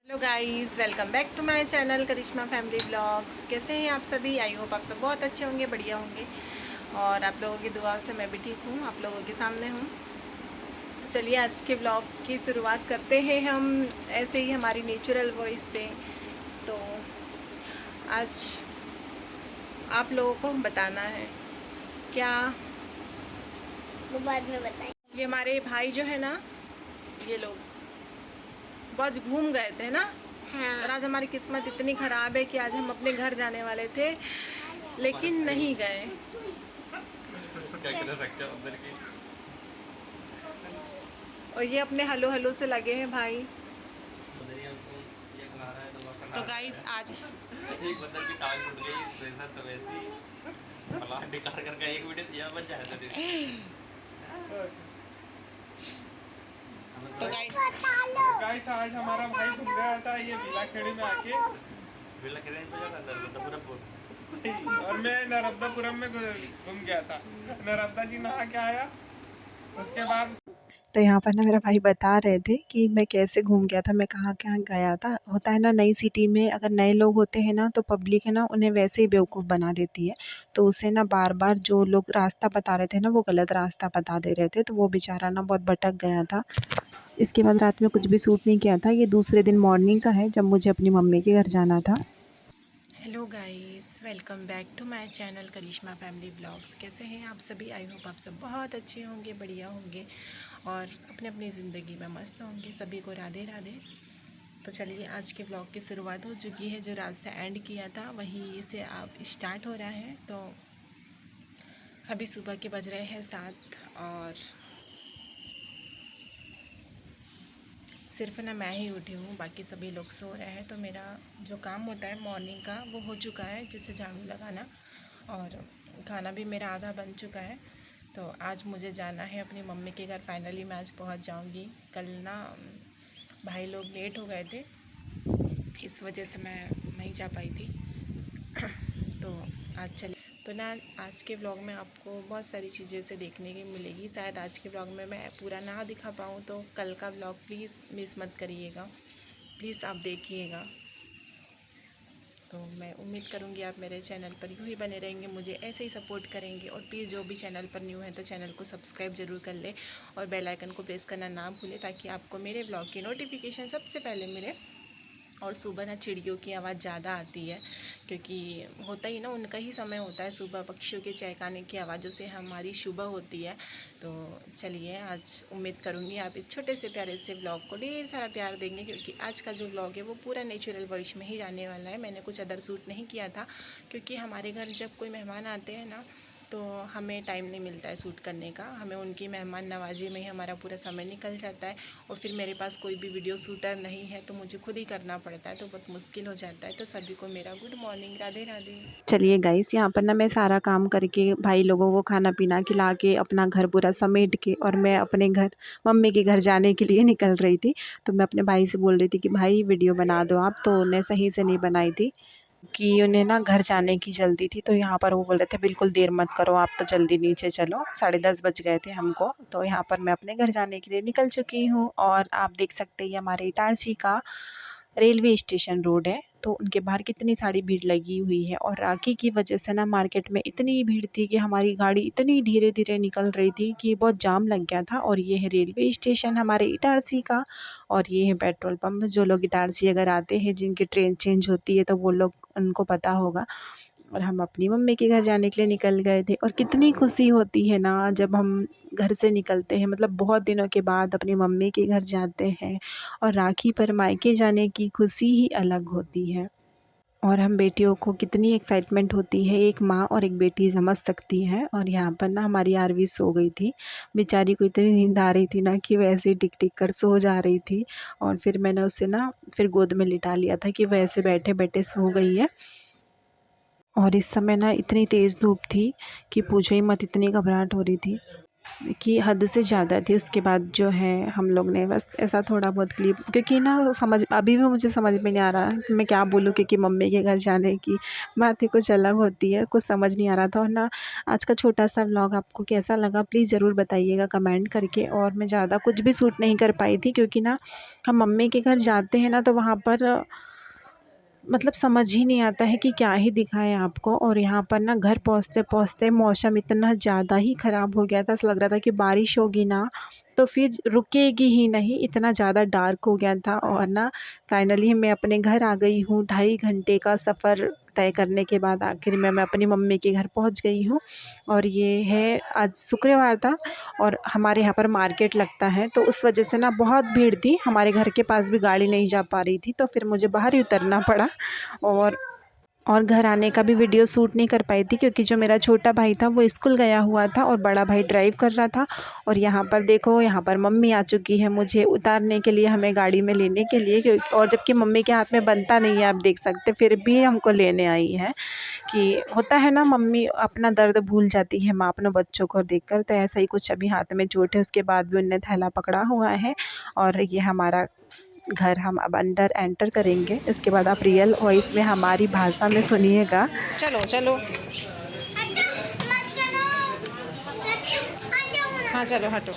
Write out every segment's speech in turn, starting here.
Hello guys, welcome back to my channel Karishma family blogs. कैसे हैं आप सभी? आई होप आप सब बहुत अच्छे होंगे, बढ़िया होंगे। और आप लोगों की दुआ से मैं भी ठीक हूँ, आप लोगों के सामने हूँ। तो चलिए आज के ब्लॉग की शुरुआत करते हैं हम ऐसे ही हमारी नेचुरल वॉइस से। तो आज आप लोगों को बताना है क्या, वो बाद में बताएं। ये हमारे भाई जो है ना, ये लोग बहुत घूम गए थे ना। और हाँ। आज हमारी किस्मत इतनी ख़राब है कि आज हम अपने घर जाने वाले थे लेकिन नहीं गए। और ये अपने हलो हलो से लगे हैं भाई। तो गाइस आज एक बंदर की टांग टूट गई, प्रेशर तो वैसी पलाट निकाल करके एक वीडियो दिया बच जाएगा तेरे। तो गाइस आज हमारा भाई घूम गया था ये बिलाखेड़ी में आके। बिल्ला खेलने पे जाता नर्मदापुरम और मैं नर्मदापुरम में घूम गया था। नर्मदा जी नहा के आया, उसके बाद तो यहाँ पर ना मेरा भाई बता रहे थे कि मैं कैसे घूम गया था, मैं कहाँ कहाँ गया था। होता है ना, नई सिटी में अगर नए लोग होते हैं ना तो पब्लिक है ना उन्हें वैसे ही बेवकूफ़ बना देती है। तो उसे ना बार बार जो लोग रास्ता बता रहे थे ना वो गलत रास्ता बता दे रहे थे, तो वो बेचारा ना बहुत भटक गया था। इसके बाद रात में कुछ भी सूट नहीं किया था। ये दूसरे दिन मॉर्निंग का है जब मुझे अपनी मम्मी के घर जाना था। Hello guys, welcome back to my channel Karishma family blogs. कैसे हैं आप सभी? आई होप आप सब बहुत अच्छे होंगे, बढ़िया होंगे और अपने अपनी ज़िंदगी में मस्त होंगे। सभी को राधे राधे। तो चलिए आज के ब्लॉग की शुरुआत हो चुकी है। जो रात से एंड किया था वहीं से आप स्टार्ट हो रहा है। तो अभी सुबह के बज रहे हैं 7 और सिर्फ ना मैं ही उठी हूँ, बाकी सभी लोग सो रहे हैं। तो मेरा जो काम होता है मॉर्निंग का वो हो चुका है, जैसे झाड़ू लगाना, और खाना भी मेरा आधा बन चुका है। तो आज मुझे जाना है अपनी मम्मी के घर। फाइनली मैं आज पहुँच जाऊँगी। कल ना भाई लोग लेट हो गए थे, इस वजह से मैं नहीं जा पाई थी। तो आज चले तो ना आज के ब्लॉग में आपको बहुत सारी चीज़ें से देखने की मिलेगी। शायद आज के ब्लॉग में मैं पूरा ना दिखा पाऊँ, तो कल का ब्लॉग प्लीज़ मिस मत करिएगा, प्लीज़ आप देखिएगा। तो मैं उम्मीद करूँगी आप मेरे चैनल पर यूँ ही बने रहेंगे, मुझे ऐसे ही सपोर्ट करेंगे। और प्लीज़ जो भी चैनल पर न्यू है तो चैनल को सब्सक्राइब ज़रूर कर ले और बेल आइकन को प्रेस करना ना भूलें, ताकि आपको मेरे ब्लॉग की नोटिफिकेशन सबसे पहले मिले। और सुबह ना चिड़ियों की आवाज़ ज़्यादा आती है, क्योंकि होता ही ना उनका ही समय होता है सुबह। पक्षियों के चहकाने की आवाज़ों से हमारी सुबह होती है। तो चलिए, आज उम्मीद करूँगी आप इस छोटे से प्यारे से ब्लॉग को ढेर सारा प्यार देंगे, क्योंकि आज का जो ब्लॉग है वो पूरा नेचुरल वॉइस में ही जाने वाला है। मैंने कुछ अदर शूट नहीं किया था, क्योंकि हमारे घर जब कोई मेहमान आते हैं ना तो हमें टाइम नहीं मिलता है शूट करने का। हमें उनकी मेहमान नवाजी में ही हमारा पूरा समय निकल जाता है। और फिर मेरे पास कोई भी वीडियो शूटर नहीं है तो मुझे खुद ही करना पड़ता है, तो बहुत मुश्किल हो जाता है। तो सभी को मेरा गुड मॉर्निंग, राधे राधे। चलिए गाइस, यहाँ पर ना मैं सारा काम करके भाई लोगों को खाना पीना खिला के अपना घर पूरा समेट के और मैं अपने घर मम्मी के घर जाने के लिए निकल रही थी। तो मैं अपने भाई से बोल रही थी कि भाई वीडियो बना दो आप, तो उन्हें सही से नहीं बनाई थी कि उन्हें ना घर जाने की जल्दी थी। तो यहाँ पर वो बोल रहे थे बिल्कुल देर मत करो, आप तो जल्दी नीचे चलो। 10:30 बज गए थे हमको। तो यहाँ पर मैं अपने घर जाने के लिए निकल चुकी हूँ और आप देख सकते हैं ये हमारे इटारसी का रेलवे स्टेशन रोड है। तो उनके बाहर कितनी सारी भीड़ लगी हुई है, और राखी की वजह से ना मार्केट में इतनी भीड़ थी कि हमारी गाड़ी इतनी धीरे धीरे निकल रही थी कि बहुत जाम लग गया था। और ये है रेलवे स्टेशन हमारे इटारसी का, और ये है पेट्रोल पंप। जो लोग इटारसी अगर आते हैं, जिनकी ट्रेन चेंज होती है, तो वो लोग उनको पता होगा। और हम अपनी मम्मी के घर जाने के लिए निकल गए थे। और कितनी खुशी होती है ना जब हम घर से निकलते हैं, मतलब बहुत दिनों के बाद अपनी मम्मी के घर जाते हैं। और राखी पर मायके जाने की खुशी ही अलग होती है। और हम बेटियों को कितनी एक्साइटमेंट होती है, एक माँ और एक बेटी समझ सकती हैं। और यहाँ पर ना हमारी आरवी सो गई थी, बेचारी को इतनी नींद आ रही थी ना कि वैसे टिक टिक कर सो जा रही थी। और फिर मैंने उसे ना फिर गोद में लिटा लिया था कि वैसे बैठे बैठे सो गई है। और इस समय ना इतनी तेज़ धूप थी कि पूछो ही मत, इतनी घबराहट हो रही थी। कि हद से ज़्यादा थी। उसके बाद जो है हम लोग ने बस ऐसा थोड़ा बहुत क्लिप, क्योंकि ना समझ अभी भी मुझे समझ में नहीं आ रहा कि मैं क्या बोलूँ, क्योंकि मम्मी के घर जाने की बात ही कुछ अलग होती है, कुछ समझ नहीं आ रहा था। और ना आज का छोटा सा व्लॉग आपको कैसा लगा प्लीज़ ज़रूर बताइएगा कमेंट करके। और मैं ज़्यादा कुछ भी शूट नहीं कर पाई थी, क्योंकि ना हम मम्मी के घर जाते हैं ना तो वहाँ पर मतलब समझ ही नहीं आता है कि क्या ही दिखाएं आपको। और यहाँ पर ना घर पहुँचते पहुँचते मौसम इतना ज़्यादा ही ख़राब हो गया था, ऐसा लग रहा था कि बारिश होगी ना तो फिर रुकेगी ही नहीं, इतना ज़्यादा डार्क हो गया था। और ना फाइनली मैं अपने घर आ गई हूँ। 2.5 घंटे का सफ़र तय करने के बाद आखिर में मैं अपनी मम्मी के घर पहुँच गई हूँ। और ये है आज शुक्रवार था और हमारे यहाँ पर मार्केट लगता है, तो उस वजह से ना बहुत भीड़ थी, हमारे घर के पास भी गाड़ी नहीं जा पा रही थी, तो फिर मुझे बाहर ही उतरना पड़ा। और घर आने का भी वीडियो शूट नहीं कर पाई थी, क्योंकि जो मेरा छोटा भाई था वो स्कूल गया हुआ था और बड़ा भाई ड्राइव कर रहा था। और यहाँ पर देखो, यहाँ पर मम्मी आ चुकी है मुझे उतारने के लिए, हमें गाड़ी में लेने के लिए, क्योंकि और जबकि मम्मी के हाथ में बनता नहीं है, आप देख सकते, फिर भी हमको लेने आई है। कि होता है ना, मम्मी अपना दर्द भूल जाती है माँ अपने बच्चों को देखकर, तो ऐसा ही कुछ। अभी हाथ में चोट है, उसके बाद भी उनने थैला पकड़ा हुआ है। और ये हमारा घर हम अब अंदर एंटर करेंगे, इसके बाद आप रियल वॉइस में हमारी भाषा में सुनिएगा। चलो चलो, हाँ चलो हटो।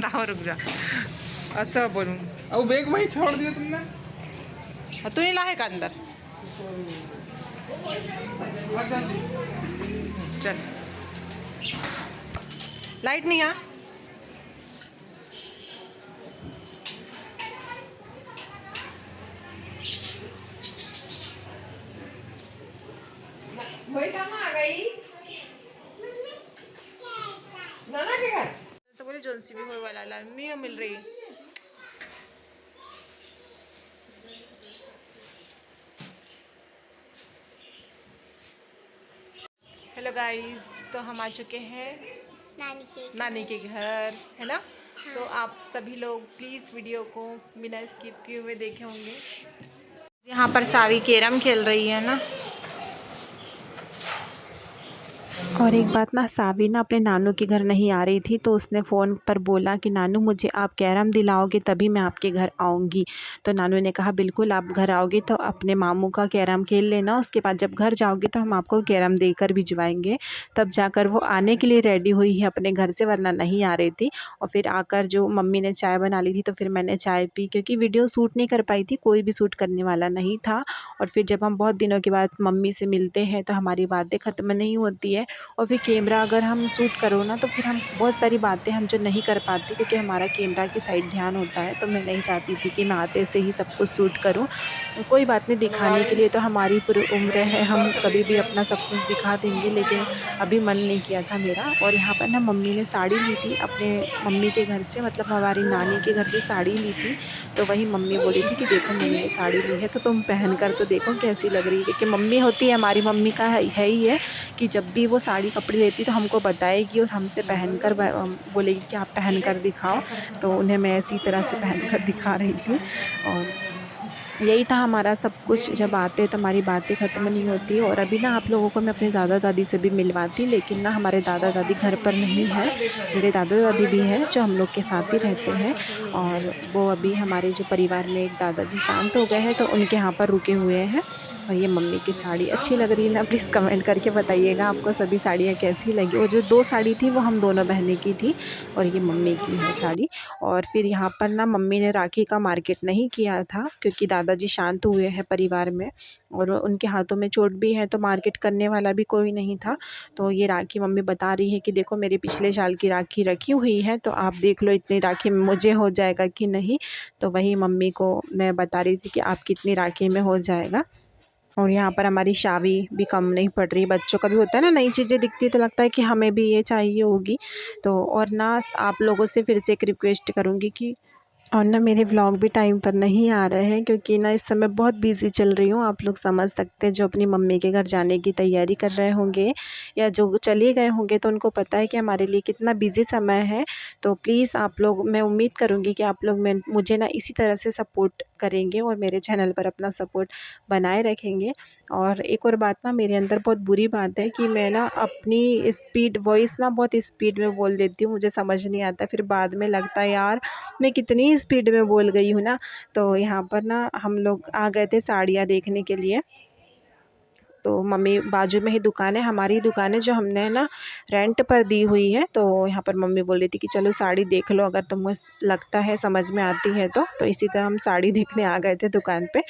हाँ रुक जा, अच्छा बोलूँ अब बैग वहीं छोड़ दिया तुमने। तू नहीं लाएगा अंदर, चल। लाइट नहीं आ, वही कहाँ आ गई नाना के घर, तो बोले जोन सी भी हो वाला नहीं मिल रही। हेलो गाइस, तो हम आ चुके हैं नानी के घर, है ना। तो आप सभी लोग प्लीज़ वीडियो को बिना स्किप किए हुए देखे होंगे। यहाँ पर सावी कैरम खेल रही है ना। और एक बात ना, सावी ना अपने नानू के घर नहीं आ रही थी, तो उसने फ़ोन पर बोला कि नानू मुझे आप कैरम दिलाओगे तभी मैं आपके घर आऊँगी। तो नानू ने कहा बिल्कुल, आप घर आओगे तो अपने मामू का कैरम खेल लेना, उसके बाद जब घर जाओगे तो हम आपको कैरम देकर भिजवाएंगे। तब जाकर वो आने के लिए रेडी हुई है अपने घर से, वरना नहीं आ रही थी। और फिर आकर जो मम्मी ने चाय बना ली थी, तो फिर मैंने चाय पी, क्योंकि वीडियो शूट नहीं कर पाई थी, कोई भी शूट करने वाला नहीं था। और फिर जब हम बहुत दिनों के बाद मम्मी से मिलते हैं तो हमारी बातें ख़त्म नहीं होती है। और फिर कैमरा अगर हम शूट करो ना तो फिर हम बहुत सारी बातें हम जो नहीं कर पाते, क्योंकि हमारा कैमरा की साइड ध्यान होता है। तो मैं नहीं चाहती थी कि मैं आते से ही सब कुछ शूट करूं। कोई बात नहीं, दिखाने के लिए तो हमारी पूरी उम्र है, हम कभी भी अपना सब कुछ दिखा देंगे, लेकिन अभी मन नहीं किया था मेरा। और यहाँ पर ना मम्मी ने साड़ी ली थी अपने मम्मी के घर से, मतलब हमारी नानी के घर से साड़ी ली थी। तो वही मम्मी बोली थी कि देखो मैंने साड़ी ली है तो तुम पहन कर तो देखो कैसी लग रही है, क्योंकि मम्मी होती है हमारी, मम्मी का है ही है कि जब भी वो साड़ी कपड़े लेती तो हमको बताएगी और हमसे पहनकर बोलेगी कि आप पहन कर दिखाओ। तो उन्हें मैं इसी तरह से पहन कर दिखा रही थी। और यही था हमारा सब कुछ। जब आते तो हमारी बातें ख़त्म नहीं होती। और अभी ना आप लोगों को मैं अपने दादा दादी से भी मिलवाती, लेकिन ना हमारे दादा दादी घर पर नहीं है। मेरे दादा दादी भी हैं जो हम लोग के साथ ही रहते हैं, और वो अभी हमारे जो परिवार में एक दादाजी शांत हो गए हैं तो उनके यहाँ पर रुके हुए हैं। और ये मम्मी की साड़ी अच्छी लग रही है ना, प्लीज़ कमेंट करके बताइएगा आपको सभी साड़ियाँ कैसी लगी। और जो 2 साड़ी थी वो हम दोनों बहनें की थी, और ये मम्मी की है साड़ी। और फिर यहाँ पर ना मम्मी ने राखी का मार्केट नहीं किया था, क्योंकि दादाजी शांत हुए हैं परिवार में और उनके हाथों में चोट भी है, तो मार्केट करने वाला भी कोई नहीं था। तो ये राखी मम्मी बता रही है कि देखो मेरे पिछले साल की राखी रखी हुई है, तो आप देख लो इतनी राखी में मुझे हो जाएगा कि नहीं। तो वही मम्मी को मैं बता रही थी कि आप कितनी राखी में हो जाएगा। और यहाँ पर हमारी शावी भी कम नहीं पड़ रही। बच्चों का भी होता है ना, नई चीज़ें दिखती है तो लगता है कि हमें भी ये चाहिए होगी। तो और ना आप लोगों से फिर से एक रिक्वेस्ट करूँगी कि और ना मेरे व्लॉग भी टाइम पर नहीं आ रहे हैं क्योंकि ना इस समय बहुत बिज़ी चल रही हूँ। आप लोग समझ सकते हैं, जो अपनी मम्मी के घर जाने की तैयारी कर रहे होंगे या जो चले गए होंगे तो उनको पता है कि हमारे लिए कितना बिज़ी समय है। तो प्लीज़ आप लोग, मैं उम्मीद करूँगी कि आप लोग मुझे ना इसी तरह से सपोर्ट करेंगे और मेरे चैनल पर अपना सपोर्ट बनाए रखेंगे। और एक और बात ना, मेरे अंदर बहुत बुरी बात है कि मैं ना अपनी स्पीड वॉइस ना बहुत स्पीड में बोल देती हूँ, मुझे समझ नहीं आता। फिर बाद में लगता है यार मैं कितनी स्पीड में बोल गई हूँ ना। तो यहाँ पर ना हम लोग आ गए थे साड़ियाँ देखने के लिए। तो मम्मी, बाजू में ही दुकान है, हमारी ही दुकान है जो हमने ना रेंट पर दी हुई है। तो यहाँ पर मम्मी बोल रही थी कि चलो साड़ी देख लो, अगर तुम्हें लगता है, समझ में आती है तो इसी तरह हम साड़ी देखने आ गए थे दुकान पे।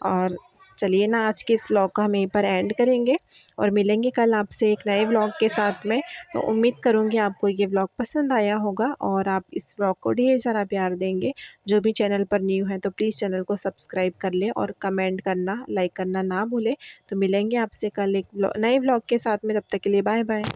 और चलिए ना, आज के इस व्लॉग को हम यहीं पर एंड करेंगे और मिलेंगे कल आपसे एक नए व्लॉग के साथ में। तो उम्मीद करूँगी आपको ये व्लॉग पसंद आया होगा और आप इस व्लॉग को ढेर सारा प्यार देंगे। जो भी चैनल पर न्यू है तो प्लीज़ चैनल को सब्सक्राइब कर लें और कमेंट करना, लाइक करना ना भूलें। तो मिलेंगे आपसे कल एक नए व्लॉग के साथ में, तब तक के लिए बाय बाय।